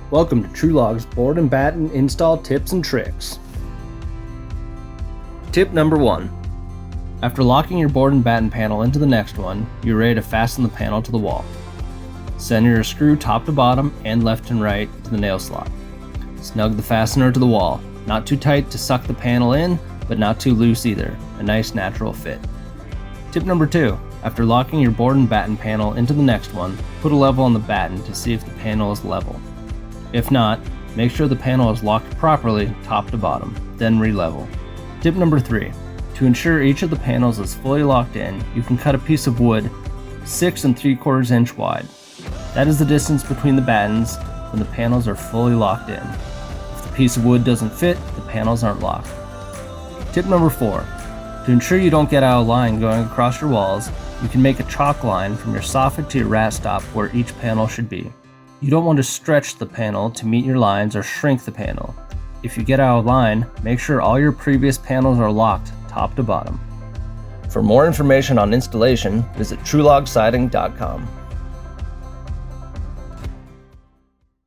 Welcome to TrueLog's board and batten install tips and tricks. Tip number 1. After locking your board and batten panel into the next one, you're ready to fasten the panel to the wall. Center your screw top to bottom and left and right to the nail slot. Snug the fastener to the wall, not too tight to suck the panel in, but not too loose either, a nice natural fit. Tip number 2. After locking your board and batten panel into the next one, put a level on the batten to see if the panel is level. If not, make sure the panel is locked properly top to bottom, then re-level. Tip number 3. To ensure each of the panels is fully locked in, you can cut a piece of wood 6 3/4 inch wide. That is the distance between the battens when the panels are fully locked in. If the piece of wood doesn't fit, the panels aren't locked. Tip number 4. To ensure you don't get out of line going across your walls, you can make a chalk line from your soffit to your rat stop where each panel should be. You don't want to stretch the panel to meet your lines or shrink the panel. If you get out of line, make sure all your previous panels are locked top to bottom. For more information on installation, visit TrueLogSiding.com.